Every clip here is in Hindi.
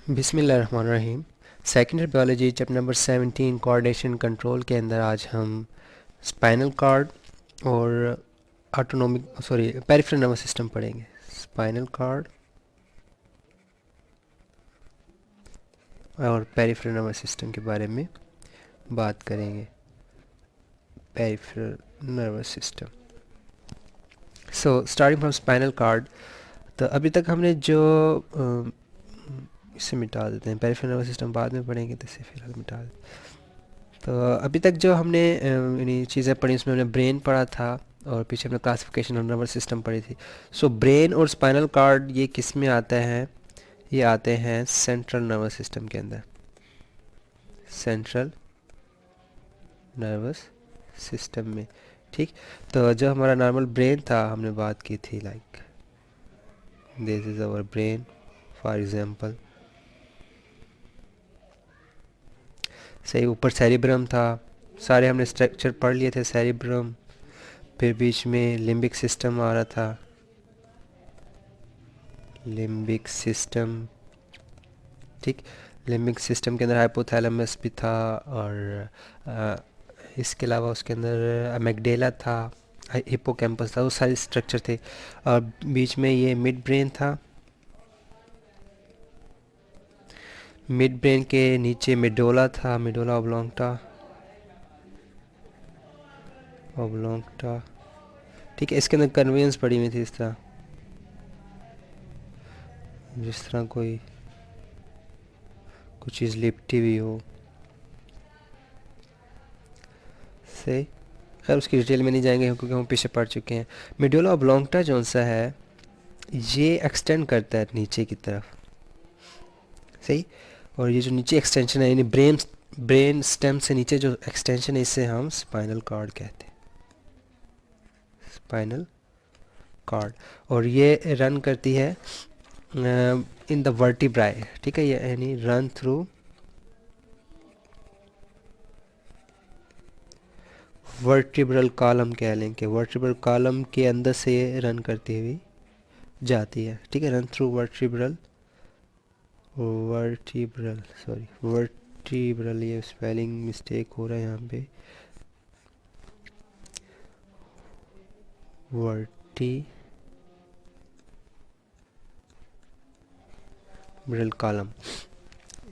बिस्मिल्लाहिर्रहमानिर्रहीम। Secondary biology chapter number 17 coordination control के अंदर आज हम स्पाइनल कॉर्ड और पेरिफेरल नर्वस सिस्टम पढ़ेंगे। स्पाइनल कॉर्ड और पेरिफेरल नर्वस सिस्टम के बारे में बात करेंगे। Peripheral nervous system, starting from spinal cord. तो अभी तक हमने जो इसे मिटा देते हैं, पेरिफेरल नर्वस सिस्टम बाद में पढ़ेंगे, तो इसे फिलहाल मिटा देते हैं। तो अभी तक जो हमने यानी चीज़ें पढ़ी उसमें हमने ब्रेन पढ़ा था और पीछे हमने क्लासिफिकेशन ऑफ नर्वस सिस्टम पढ़ी थी। ब्रेन और स्पाइनल कॉर्ड ये किस में आते हैं? ये आते हैं सेंट्रल नर्वस सिस्टम के अंदर। सेंट्रल नर्वस सिस्टम में, ठीक। तो जो हमारा नॉर्मल ब्रेन था हमने बात की थी, like this is our brain for example. सही, ऊपर सेरिब्रम था, सारे हमने स्ट्रक्चर पढ़ लिए थे। सेरिब्रम, फिर बीच में लिम्बिक सिस्टम आ रहा था, लिम्बिक सिस्टम, ठीक। लिम्बिक सिस्टम के अंदर हाइपोथैलेमस भी था और इसके अलावा उसके अंदर अमेगडेला था, हिप्पोकैम्पस था, वो सारे स्ट्रक्चर थे। और बीच में ये मिड ब्रेन था। मिड ब्रेन के नीचे मेडोला था, मेडोला ओब्लोंगटा, ओब्लोंगटा, ठीक है। इसके अंदर कन्वेंस पड़ी हुई थी, इस तरह, जिस तरह कोई कुछ चीज़ लिपटी हुई हो। सही, खैर उसकी डिटेल में नहीं जाएंगे क्योंकि हम पीछे पढ़ चुके हैं। मेडुला ऑब्लोंगटा जो सा है ये एक्सटेंड करता है नीचे की तरफ, सही। और ये जो नीचे एक्सटेंशन है, यानी ब्रेन स्टेम से नीचे जो एक्सटेंशन है, इसे हम स्पाइनल कॉर्ड कहते हैं, स्पाइनल कॉर्ड। और ये रन करती है इन द वर्टिब्राई, ठीक है, ये यानी रन थ्रू वर्टिब्रल कॉलम कह लें, कि वर्टिब्रल कॉलम के अंदर से ये रन करती हुई जाती है, ठीक है। Run through vertebral, vertebral, sorry vertebral, ये स्पेलिंग मिस्टेक हो रहा है यहाँ पे। वर्टिब्रल कॉलम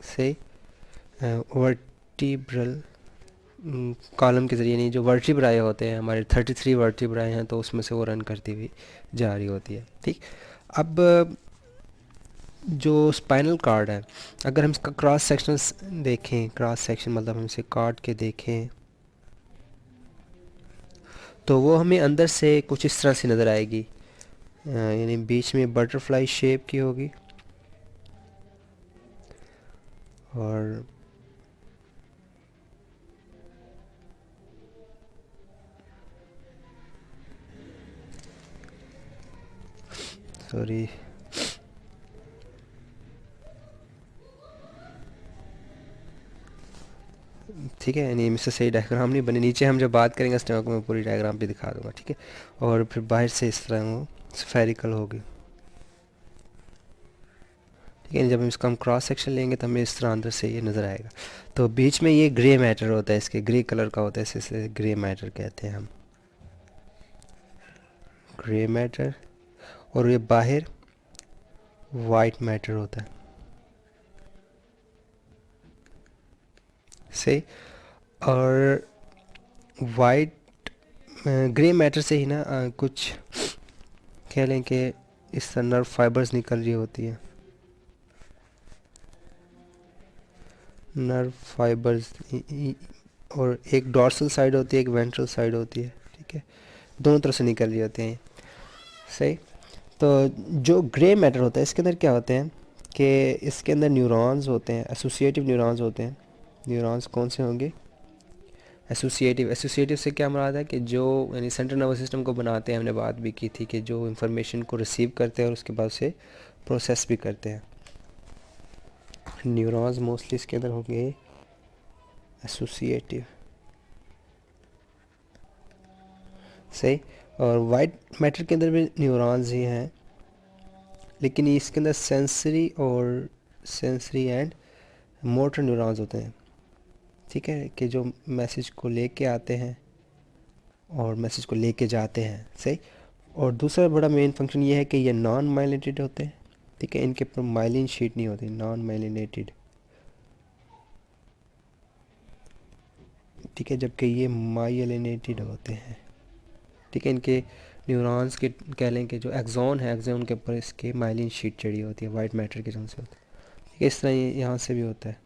से वर्टिब्रल कॉलम के ज़रिए, नहीं, जो वर्टिब्राए होते हैं हमारे 33 वर्टिब्राए हैं, तो उसमें से वो रन करती हुई जा रही होती है, ठीक। अब जो स्पाइनल कॉर्ड है, अगर हम इसका क्रॉस सेक्शन देखें, क्रॉस सेक्शन मतलब हम इसे काट के देखें, तो वो हमें अंदर से कुछ इस तरह से नज़र आएगी। यानी बीच में बटरफ्लाई शेप की होगी और सॉरी, ठीक है, यानी इससे सही डायग्राम नहीं बने। नीचे हम जब बात करेंगे इस टाइम को मैं पूरी डायग्राम भी दिखा दूंगा, ठीक है। और फिर बाहर से इस तरह वो स्फेरिकल होगी, ठीक है। जब हम इसका हम क्रॉस सेक्शन लेंगे तो हमें इस तरह अंदर से ये नज़र आएगा। तो बीच में ये ग्रे मैटर होता है, इसके ग्रे कलर का होता है, इसे ग्रे मैटर कहते हैं हम, ग्रे मैटर। और ये बाहर वाइट मैटर होता है, सही। और वाइट ग्रे मैटर से ही ना कुछ कह लें कि इस तरह नर्व फाइबर्स निकल रही होती है, नर्व फाइबर्स। और एक डॉर्सल साइड होती है, एक वेंट्रल साइड होती है, ठीक है, दोनों तरफ से निकल रही होती हैं, सही। तो जो ग्रे मैटर होता है इसके अंदर क्या होते हैं कि इसके अंदर न्यूरॉन्स होते हैं, एसोसिएटिव न्यूरॉन्स होते हैं। न्यूरॉन्स कौन से होंगे? एसोसिएटिव। एसोसिएटिव से क्या मुराद है कि जो यानी सेंट्रल नर्वस सिस्टम को बनाते हैं, हमने बात भी की थी कि जो इंफॉर्मेशन को रिसीव करते हैं और उसके बाद से प्रोसेस भी करते हैं। न्यूरॉन्स मोस्टली इसके अंदर होंगे एसोसिएटिव, सही। और वाइट मैटर के अंदर भी न्यूरॉन्स ही हैं, लेकिन इसके अंदर सेंसरी और सेंसरी एंड मोटर न्यूरॉन्स होते हैं, ठीक है, कि जो मैसेज को लेके आते हैं और मैसेज को लेके जाते हैं, सही। और दूसरा बड़ा मेन फंक्शन ये है कि ये नॉन माइलिनेटेड होते हैं, ठीक है, इनके ऊपर माइलिन शीट नहीं होती, नॉन माइलिनेटेड, ठीक है, जबकि ये माइलिनेटेड होते हैं, ठीक है। इनके न्यूरॉन्स के कह लें कि जो एक्सॉन है, एक्सॉन के ऊपर इसके माइलिन शीट चढ़ी होती है, वाइट मैटर के जोन से होता है, ठीक है। इस तरह ये यहाँ से भी होता है,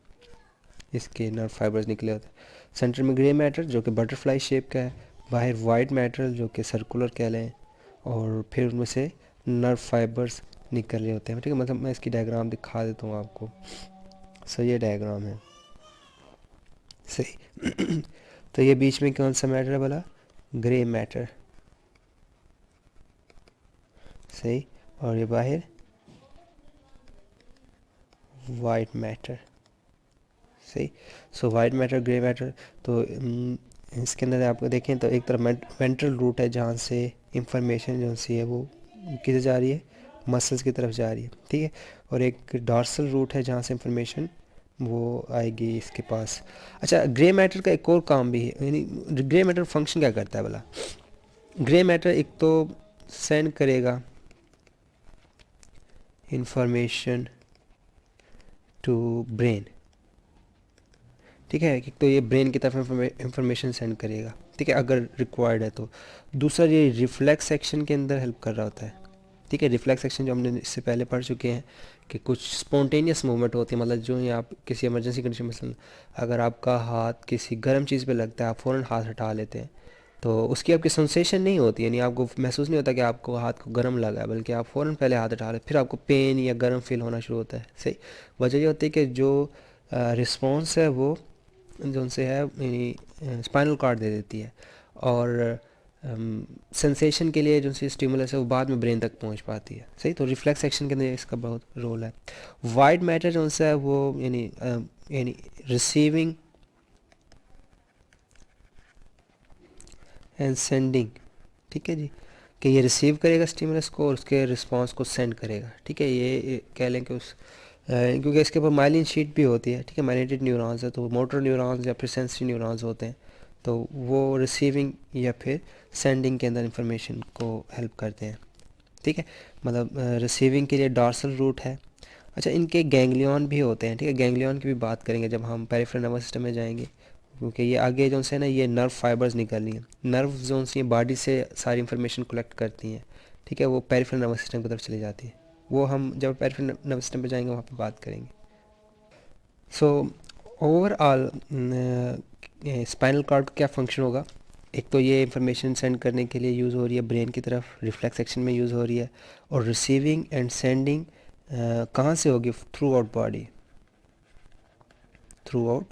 इसके नर्व फाइबर्स निकले होते हैं। सेंटर में ग्रे मैटर जो कि बटरफ्लाई शेप का है, बाहर वाइट मैटर जो कि सर्कुलर कह लें, और फिर उनमें से नर्व फाइबर्स निकल रहे होते हैं, ठीक है। मतलब मैं इसकी डायग्राम दिखा देता हूँ आपको। सो ये डायग्राम है, सही। तो ये बीच में कौन सा मैटर है बोला, ग्रे मैटर, सही। और ये बाहर वाइट मैटर, सही। So white matter, grey matter. तो इसके अंदर आपको देखें तो एक तरफ वेंट्रल रूट है जहाँ से इंफॉर्मेशन जो सी है वो किधर जा रही है, मसल्स की तरफ जा रही है, ठीक है। और एक डॉर्सल रूट है जहाँ से इंफॉर्मेशन वो आएगी इसके पास। अच्छा, ग्रे मैटर का एक और काम भी है, यानी ग्रे मैटर फंक्शन क्या करता है बोला। ग्रे मैटर एक तो सेंड करेगा इंफॉर्मेशन टू ब्रेन, ठीक है, एक तो ये ब्रेन की तरफ इंफॉर्मेशन सेंड करेगा, ठीक है, अगर रिक्वायर्ड है तो। दूसरा ये रिफ्लेक्स सेक्शन के अंदर हेल्प कर रहा होता है, ठीक है। रिफ्लेक्स सेक्शन जो हमने इससे पहले पढ़ चुके हैं कि कुछ स्पॉन्टेनियस मूवमेंट होती है, मतलब जो ही आप किसी इमरजेंसी कंडीशन में, अगर आपका हाथ किसी गर्म चीज़ पे लगता है, आप फ़ौरन हाथ हटा लेते हैं, तो उसकी आपकी सेंसेशन नहीं होती, यानी आपको महसूस नहीं होता कि आपको हाथ को गर्म लगा है, बल्कि आप फ़ौरन पहले हाथ हटा लेते, फिर आपको पेन या गर्म फील होना शुरू होता है, सही। वजह ये होती है कि जो रिस्पॉन्स है वो जो उनसे है यानी स्पाइनल कार्ड दे देती है, और सेंसेशन के लिए जो सी स्टिमुलस है वो बाद में ब्रेन तक पहुंच पाती है, सही। तो रिफ्लेक्स एक्शन के अंदर इसका बहुत रोल है। वाइट मैटर जो सा है वो यानी रिसीविंग एंड सेंडिंग, ठीक है जी, कि ये रिसीव करेगा स्टिमुलस को और उसके रिस्पांस को सेंड करेगा, ठीक है। ये कह लें कि उस क्योंकि इसके ऊपर माइलिन शीट भी होती है, ठीक है, माइलिनेटेड न्यूरॉन्स है, तो मोटर न्यूरॉन्स या फिर सेंसरी न्यूरॉन्स होते हैं, तो वो रिसीविंग या फिर सेंडिंग के अंदर इंफॉर्मेशन को हेल्प करते हैं, ठीक है। मतलब रिसीविंग के लिए डॉर्सल रूट है। अच्छा, इनके गैंग्लियन भी होते हैं, ठीक है, गैंग्लियन की भी बात करेंगे जब हम पेरिफेरल नर्वस सिस्टम में जाएंगे, क्योंकि ये आगे जो से ना ये नर्व फाइबर्स निकल रही हैं, नर्व जोन से बॉडी से सारी इंफॉर्मेशन कलेक्ट करती हैं, ठीक है, वो पेरिफेरल नर्वस सिस्टम की तरफ चली जाती है। वो हम जब पेरिफेरल नर्वस सिस्टम पे जाएंगे वहाँ पे बात करेंगे। सो ओवरऑल स्पाइनल कार्ड का क्या फंक्शन होगा, एक तो ये इंफॉर्मेशन सेंड करने के लिए यूज़ हो रही है ब्रेन की तरफ, रिफ्लेक्स सेक्शन में यूज़ हो रही है, और रिसीविंग एंड सेंडिंग कहाँ से होगी, through out body, through out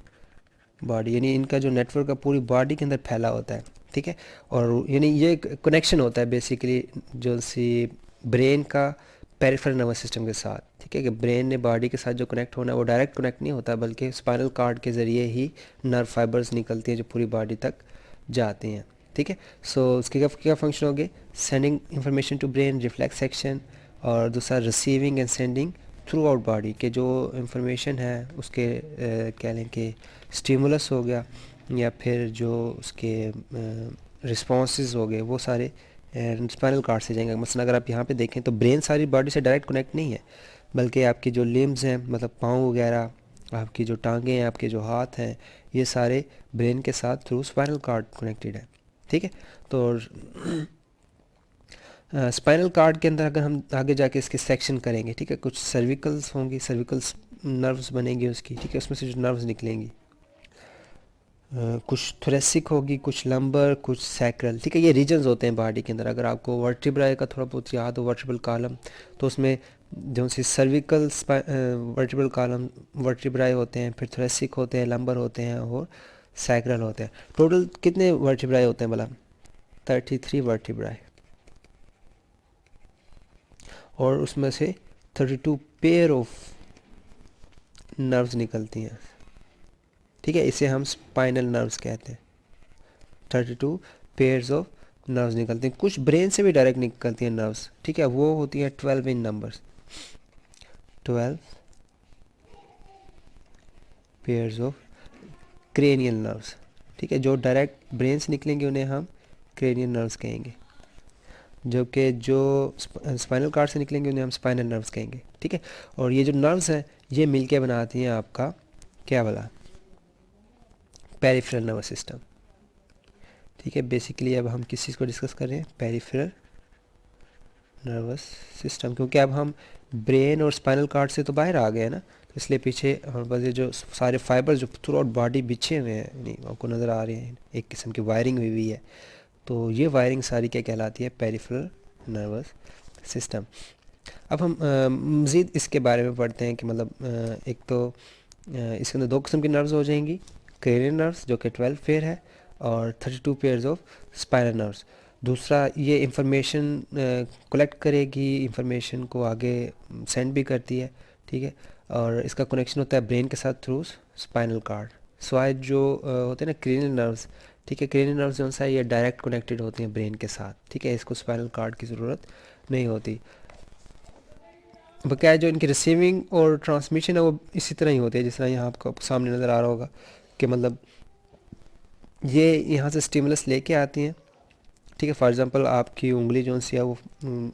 body, यानी इनका जो नेटवर्क है पूरी बॉडी के अंदर फैला होता है, ठीक है। और यानी ये कनेक्शन होता है बेसिकली जो सी ब्रेन का पेरिफेरल नर्वस सिस्टम के साथ, ठीक है, कि ब्रेन ने बॉडी के साथ जो कनेक्ट होना है वो डायरेक्ट कनेक्ट नहीं होता, बल्कि स्पाइनल कार्ड के ज़रिए ही नर्व फाइबर्स निकलती हैं जो पूरी बॉडी तक जाती हैं, ठीक है। सो उसके क्या फंक्शन हो गए, sending information to brain, reflex section, और दूसरा receiving and sending throughout body, के जो इंफॉर्मेशन है उसके कह लें कि स्टिमुलस हो गया या फिर जो उसके रिस्पॉन्सेज हो गए वो सारे स्पाइनल कार्ड से जाएंगे। मसलन अगर आप यहाँ पे देखें तो ब्रेन सारी बॉडी से डायरेक्ट कनेक्ट नहीं है, बल्कि आपकी जो लिम्स हैं, मतलब पाँव वगैरह, आपकी जो टांगें हैं, आपके जो हाथ हैं, ये सारे ब्रेन के साथ थ्रू स्पाइनल कार्ड कनेक्टेड है, ठीक है। तो स्पाइनल कार्ड के अंदर अगर हम आगे जाके इसके सेक्शन करेंगे, ठीक है, कुछ सर्विकल्स होंगी, सर्विकल्स नर्व्स बनेंगी उसकी, ठीक है, उसमें से जो नर्व्स निकलेंगी, कुछ थोरेसिक होगी, कुछ लंबर, कुछ सैक्रल, ठीक है, ये रीजन्स होते हैं बॉडी के अंदर। अगर आपको वर्टिब्राई का थोड़ा बहुत याद हो, वर्टिब्रल कॉलम, तो उसमें जो सी सर्विकल वर्टिब्रल कॉलम वर्टिब्राई होते हैं, फिर थोरेसिक होते हैं, लंबर होते हैं और सैक्रल होते हैं। टोटल कितने वर्टिब्राई होते हैं भला, 33 वर्टिब्राई, और उसमें से 32 पेयर ऑफ नर्व्स निकलती हैं, ठीक है, इसे हम स्पाइनल नर्व्स कहते हैं। 32 पेयर्स ऑफ नर्व्स निकलती हैं, कुछ ब्रेन से भी डायरेक्ट निकलती हैं नर्व्स, ठीक है, वो होती हैं 12 in numbers, 12 pairs of cranial nerves, ठीक है। जो डायरेक्ट ब्रेन से निकलेंगे उन्हें हम क्रेनियल नर्व्स कहेंगे, जबकि जो स्पाइनल कार्ड से निकलेंगे उन्हें हम स्पाइनल नर्व्स कहेंगे, ठीक है। और ये जो नर्व्स हैं ये मिलके बनाती हैं आपका क्या वाला, पेरिफेरल नर्वस सिस्टम, ठीक है। बेसिकली अब हम किस चीज़ को डिस्कस कर रहे हैं, पेरिफेरल नर्वस सिस्टम, क्योंकि अब हम ब्रेन और स्पाइनल कार्ड से तो बाहर आ गए हैं ना, तो इसलिए पीछे हमारे पास ये जो सारे फाइबर जो थ्रू आउट बॉडी बिछे हुए हैं, यानी आपको नज़र आ रहे हैं, एक किस्म की वायरिंग हुई हुई है, तो ये वायरिंग सारी क्या कहलाती है, पेरिफेरल नर्वस सिस्टम। अब हम मज़ीद इसके बारे में पढ़ते हैं कि मतलब एक तो इसके अंदर दो किस्म की नर्व्स हो जाएंगी, क्रेनियल नर्व्स जो कि 12 पेयर है, और 32 पेयर्स ऑफ स्पाइनल नर्व्स। दूसरा ये इंफॉर्मेशन कलेक्ट करेगी, इंफॉर्मेशन को आगे सेंड भी करती है, ठीक है। और इसका कनेक्शन होता है ब्रेन के साथ थ्रू स्पाइनल कार्ड। स्वाय जो होते हैं ना क्रेनियल नर्व्स, ठीक है, क्रेनियल नर्व्स जो है ये डायरेक्ट कनेक्टेड होती हैं ब्रेन के साथ, ठीक है, इसको स्पाइनल कार्ड की ज़रूरत नहीं होती। बकाया जो इनकी रिसीविंग और ट्रांसमिशन है वो इसी तरह ही होती है जिस तरह यहाँ आपको सामने नज़र आ रहा होगा कि मतलब ये यहाँ से स्टिमुलस लेके आती हैं, ठीक है। फॉर एग्ज़ाम्पल आपकी उंगली जो सी है वो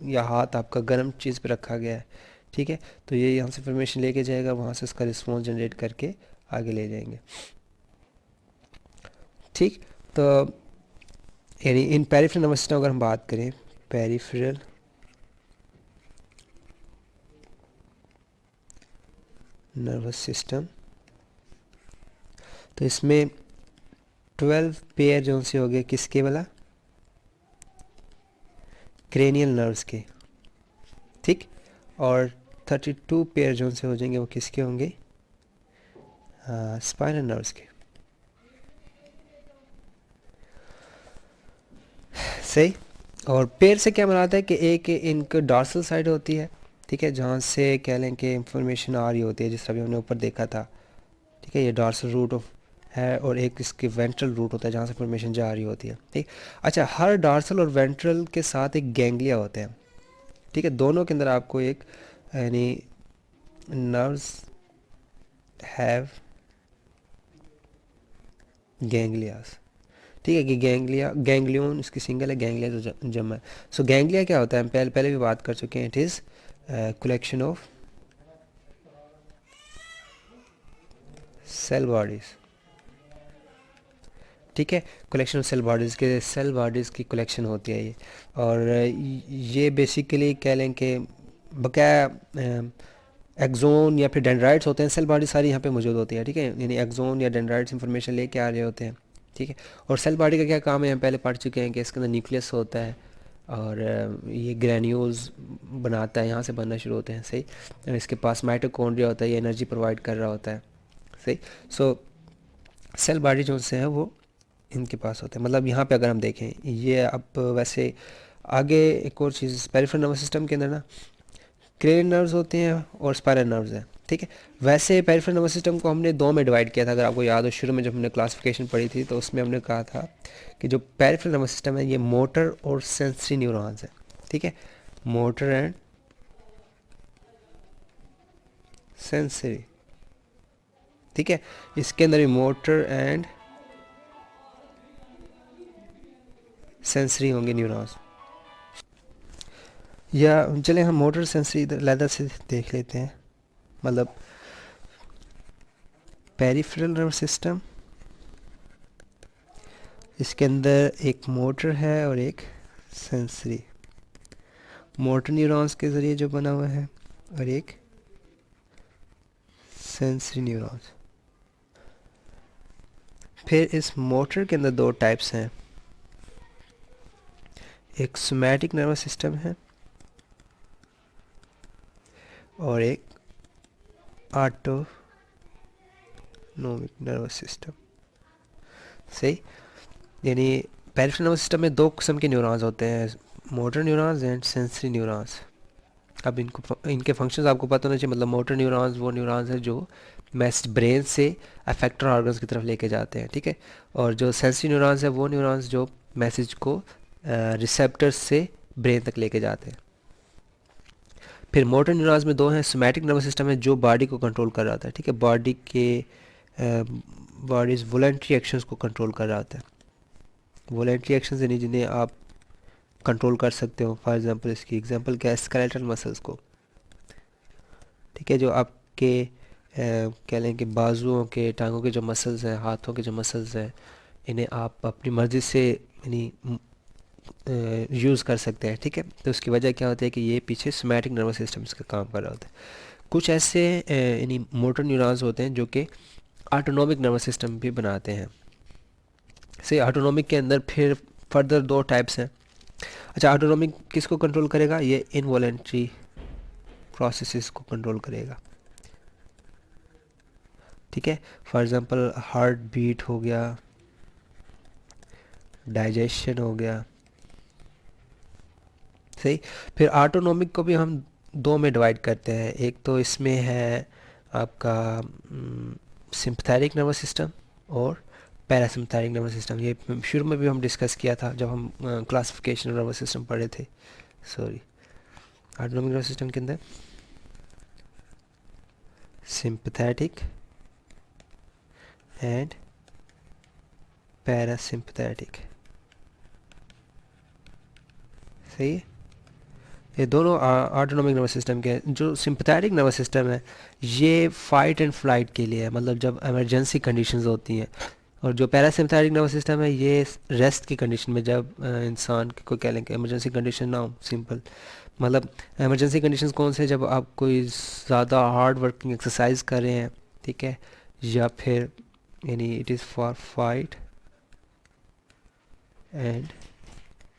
या हाथ आपका गर्म चीज़ पे रखा गया है, ठीक है, तो ये यहाँ से इंफॉर्मेशन लेके जाएगा, वहाँ से उसका रिस्पॉन्स जनरेट करके आगे ले जाएंगे, ठीक। तो यानी इन पेरिफेरल नर्वस सिस्टम अगर हम बात करें, पेरिफेरल नर्वस सिस्टम, तो इसमें 12 पेयर जो से हो गए किसके वाला, क्रेनियल नर्व्स के, ठीक। और 32 पेयर जो से हो जाएंगे वो किसके होंगे, स्पाइनल नर्व्स के, सही। और पेयर से क्या बनाता है कि एक इनका डॉर्सल साइड होती है, ठीक है, जहाँ से कह लें कि इंफॉर्मेशन आ रही होती है, जिस तरह भी हमने ऊपर देखा था, ठीक है, ये डॉर्सल रूट ऑफ है, और एक इसकी वेंट्रल रूट होता है जहाँ से इंफॉर्मेशन जा रही होती है, ठीक। अच्छा, हर डॉर्सल और वेंट्रल के साथ एक गैंग्लिया होते हैं, ठीक है, दोनों के अंदर आपको एक यानी नर्व्स हैव गैंग्लियास, ठीक है, कि गैंग्लिया, गैंग्लियन इसकी सिंगल है, गैंग्लिया जो जमा है। सो गैंग्लिया क्या होता है, हम पहले पहले भी बात कर चुके हैं, it is collection of cell bodies, ठीक है, कलेक्शन ऑफ सेल बॉडीज़ के, सेल बॉडीज़ की कलेक्शन होती है ये। और ये बेसिकली कह लें कि बकाया एक्सोन या फिर डेंड्राइट्स होते हैं, सेल बॉडी सारी यहाँ पे मौजूद होती है, ठीक है, यानी एक्सोन या डेंड्राइट्स इंफॉर्मेशन लेके आ रहे होते हैं, ठीक है। और सेल बॉडी का क्या काम है, हम पहले पढ़ चुके हैं कि इसके अंदर न्यूक्लियस होता है, और ये ग्रैन्यूल्स बनाता है, यहाँ से बनना शुरू होते हैं, सही। और इसके पास माइटोकॉन्ड्रिया होता है, ये एनर्जी प्रोवाइड कर रहा होता है, सही। सो सेल बॉडी जो से है वो इनके पास होते हैं। मतलब यहाँ पे अगर हम देखें ये, अब वैसे आगे एक और चीज़ पेरिफेरल नर्वस सिस्टम के अंदर ना क्रेनियल नर्व्स होते हैं और स्पाइनल नर्व्स हैं, ठीक है। वैसे पेरिफेरल नर्वस सिस्टम को हमने दो में डिवाइड किया था, अगर आपको याद हो, शुरू में जब हमने क्लासिफिकेशन पढ़ी थी तो उसमें हमने कहा था कि जो पेरिफेरल नर्वस सिस्टम है ये मोटर और सेंसरी न्यूरॉन्स है, ठीक है, मोटर एंड सेंसरी, ठीक है। इसके अंदर भी मोटर एंड सेंसरी होंगे न्यूरॉन्स, या चले हम मोटर सेंसरी लैदर से देख लेते हैं। मतलब पेरिफेरल नर्वस सिस्टम, इसके अंदर एक मोटर है और एक सेंसरी, मोटर न्यूरॉन्स के ज़रिए जो बना हुआ है, और एक सेंसरी न्यूरॉन्स। फिर इस मोटर के अंदर दो टाइप्स हैं, एक सोमैटिक नर्वस सिस्टम है और एक ऑटोनोमिक नर्वस सिस्टम, सही। यानी पेरिफेरल नर्वस सिस्टम में दो किस्म के न्यूरॉन्स होते हैं, motor neurons and sensory neurons. अब इनके फंक्शंस आपको पता होना चाहिए। मतलब मोटर न्यूरॉन्स वो न्यूरॉन्स है जो मैसेज ब्रेन से अफेक्टर ऑर्गन्स की तरफ लेके जाते हैं, ठीक है। और जो सेंसरी न्यूरॉन्स है वो न्यूरॉन्स जो मैसेज को रिसेप्टर्स से ब्रेन तक लेके जाते हैं। फिर मोटर न्यूरॉन्स में दो हैं, सोमैटिक नर्वस सिस्टम है जो बॉडी को कंट्रोल कर रहा था, ठीक है, बॉडी के बॉडीज़ वॉलेंट्री एक्शंस को कंट्रोल कर रहा होता है। वॉलेंट्री एक्शंस यानी जिन्हें आप कंट्रोल कर सकते हो। फॉर एग्जांपल इसकी एग्जांपल क्या है, स्केलेटल मसल्स को, ठीक है, जो आपके कह लें कि बाजुओं के, टांगों के जो मसल्स हैं, हाथों के जो मसल्स हैं, इन्हें आप अपनी मर्ज़ी से यानी यूज़ कर सकते हैं, ठीक है। तो उसकी वजह क्या होती है कि ये पीछे सोमैटिक नर्वस सिस्टम का काम कर रहा होता है। कुछ ऐसे यानी मोटर न्यूरॉन्स होते हैं जो कि ऑटोनोमिक नर्वस सिस्टम भी बनाते हैं। से ऑटोनोमिक के अंदर फिर फर्दर दो टाइप्स हैं। अच्छा, ऑटोनोमिक किसको कंट्रोल करेगा? ये इनवॉलेंट्री प्रोसेसेस को कंट्रोल करेगा, ठीक है। फॉर एग्जांपल हार्ट बीट हो गया, डाइजेशन हो गया, सही। फिर ऑटोनोमिक को भी हम दो में डिवाइड करते हैं। एक तो इसमें है आपका सिंपैथेटिक नर्वस सिस्टम और पैरासिम्पैथेटिक नर्वस सिस्टम। ये शुरू में भी हम डिस्कस किया था जब हम क्लासिफिकेशन नर्वस सिस्टम पढ़े थे। सॉरी, ऑटोनोमिक नर्वस सिस्टम के अंदर सिंपैथेटिक एंड पैरासिम्पैथेटिक, सही है। ये दोनों ऑटोनोमिक नर्वस सिस्टम के हैं। जो सिंपैथेटिक नर्वस सिस्टम है ये फाइट एंड फ्लाइट के लिए है, मतलब जब इमरजेंसी कंडीशंस होती हैं। और जो पैरासिम्पैथेटिक नर्वस सिस्टम है ये रेस्ट की कंडीशन में, जब इंसान को कह लें कि इमरजेंसी कंडीशन ना हो, सिंपल मतलब इमरजेंसी कंडीशंस कौन से, जब आप कोई ज़्यादा हार्ड वर्किंग एक्सरसाइज कर रहे हैं, ठीक है, या फिर यानी it is for fight and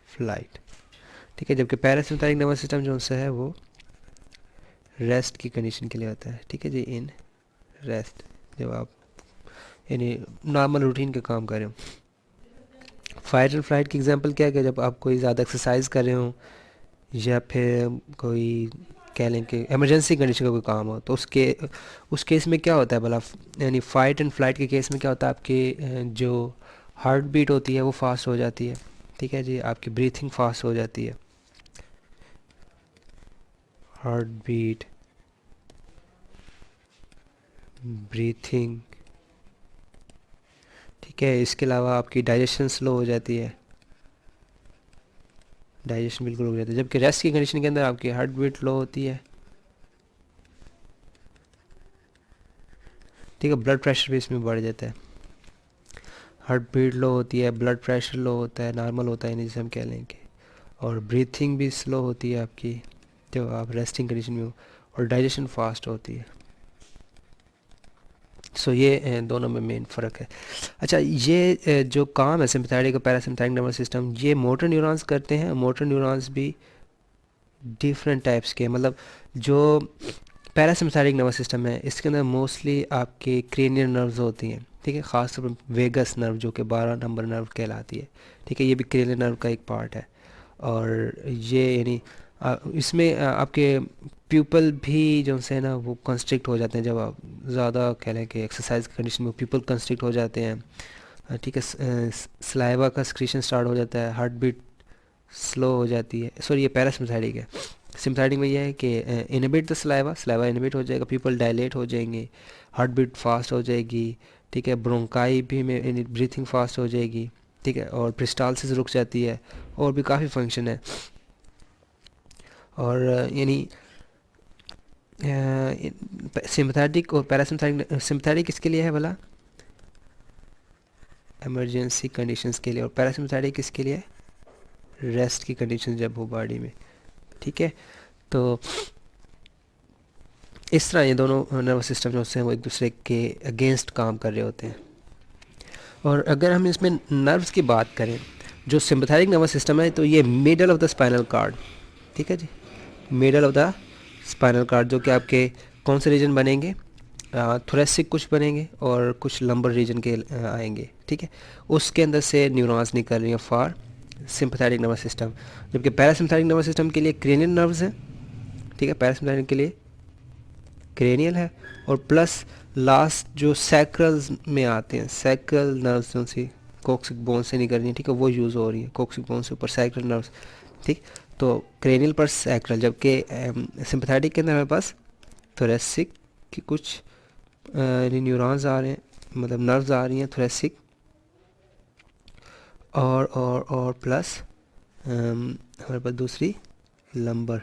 flight, ठीक है। जबकि पैरासिम्पैथेटिक नर्वस सिस्टम जो से है वो रेस्ट की कंडीशन के लिए होता है, ठीक है जी, इन रेस्ट, जब आप यानी नॉर्मल रूटीन के काम कर रहे हो। फाइट एंड फ्लाइट की एग्जांपल क्या है कि जब आप कोई ज़्यादा एक्सरसाइज कर रहे हो या फिर कोई कह लें कि इमरजेंसी कंडीशन का कोई काम हो, तो उस केस में क्या होता है भला, यानी फ़ाइट एंड फ्लाइट के केस में क्या होता है, आपकी जो हार्ट बीट होती है वो फास्ट हो जाती है, ठीक है जी, आपकी ब्रीथिंग फास्ट हो जाती है, हार्ट बीट, ब्रीथिंग, ठीक है। इसके अलावा आपकी डाइजेशन स्लो हो जाती है, डाइजेशन बिल्कुल हो जाती है। जबकि रेस्ट की कंडीशन के अंदर आपकी हार्ट बीट लो होती है, ठीक है। ब्लड प्रेशर भी इसमें बढ़ जाता है, हार्ट बीट लो होती है, ब्लड प्रेशर लो होता है, नॉर्मल होता है जैसे हम कह लें कि, और ब्रीथिंग भी स्लो होती है आपकी जब आप रेस्टिंग कंडीशन में हो, और डाइजेशन फास्ट होती है। सो ये दोनों में मेन फ़र्क है। अच्छा, ये जो काम है सिंपैथेटिक और पैरासिम्पैथेटिक नर्वस सिस्टम, ये मोटर न्यूरॉन्स करते हैं। मोटर न्यूरॉन्स भी डिफरेंट टाइप्स के, मतलब जो पैरासिम्पैथेटिक नर्वस सिस्टम है इसके अंदर मोस्टली आपके क्रेनियल नर्व्स होती हैं, ठीक है। ख़ासतौर पर वेगस नर्व जो कि 12 नंबर नर्व कहलाती है, ठीक है, ये भी क्रेनियल नर्व का एक पार्ट है। और ये यानी इसमें आपके प्यूपल भी जो से ना वो कंस्ट्रिक्ट हो जाते हैं, जब आप ज़्यादा कह लें कि एक्सरसाइज कंडीशन में प्यूपल कंस्ट्रिक्ट हो जाते हैं, ठीक है। सलाइवा का सिक्रीशन स्टार्ट हो जाता है, हार्ट बीट स्लो हो जाती है। सॉरी, ये पैरासिम्पैथेटिक है। सिम्पैथेटिक में ये है कि inhibit the saliva, saliva inhibit हो जाएगा, पीपल डायलेट हो जाएंगे, हार्ट बीट फास्ट हो जाएगी, ठीक है। ब्रोंकाई भी में ब्रीथिंग फास्ट हो जाएगी, ठीक है, और पेरिस्टाल्सिस रुक जाती है, और भी काफ़ी फंक्शन है। और यानी सिम्पैथेटिक और पैरासिम्पैथेटिक, सिम्पैथेटिक किसके लिए है भला? इमरजेंसी कंडीशंस के लिए, और पैरासिम्पैथेटिक किसके लिए? रेस्ट की कंडीशन जब हो बॉडी में, ठीक है। तो इस तरह ये दोनों नर्वस सिस्टम जो होते हैं वो एक दूसरे के अगेंस्ट काम कर रहे होते हैं। और अगर हम इसमें नर्व्स की बात करें, जो सिंपैथेटिक नर्वस सिस्टम है तो ये middle of the spinal cord, ठीक है जी, middle of the spinal cord, जो कि आपके कौन से रीजन बनेंगे, थोरेसिक कुछ बनेंगे और कुछ लंबर रीजन के आएंगे, ठीक है। उसके अंदर से न्यूरॉन्स निकल रही हैं फॉर सिंपैथेटिक नर्वस सिस्टम। जबकि पैरासिम्पैथेटिक नर्वस सिस्टम के लिए क्रेनियल नर्व्स हैं, ठीक है, पैरासिम्पैथेटिक के लिए क्रेनियल है, और प्लस लास्ट जो सैक्रल्स में आते हैं, सैक्रल नर्व्स जो सी कोक्सिक बोन से निकल रही है, ठीक है, वो यूज़ हो रही है कोक्सिक बोन से ऊपर सैक्रल नर्व्स, ठीक। तो क्रेनियल पर सैक्रल, जबकि सिंपैथेटिक के अंदर हमारे पास थोरेसिक की कुछ न्यूरॉन्स आ रहे हैं, मतलब नर्व्स आ रही हैं थोरेसिक और प्लस हमारे पास दूसरी लंबर,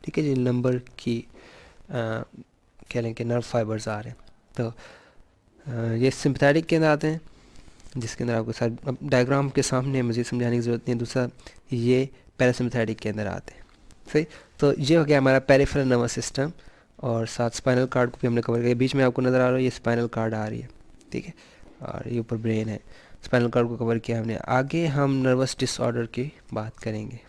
ठीक है जी, लंबर की कह लें कि नर्व फाइबर्स आ रहे हैं। तो ये सिंपैथेटिक के अंदर आते हैं, जिसके अंदर आपको सारे अब डायग्राम के सामने मज़ीद समझाने की ज़रूरत नहीं है। दूसरा ये पैरासिम्पैथेटिक के अंदर आते हैं। सही, तो ये हो गया हमारा पेरिफेरल नर्वस सिस्टम, और साथ स्पाइनल कार्ड को भी हमने कवर किया। बीच में आपको नज़र आ रहा है ये स्पाइनल कार्ड आ रही है, ठीक है, और ये ऊपर ब्रेन है। स्पाइनल कार्ड को कवर किया हमने। आगे हम नर्वस डिसऑर्डर की बात करेंगे।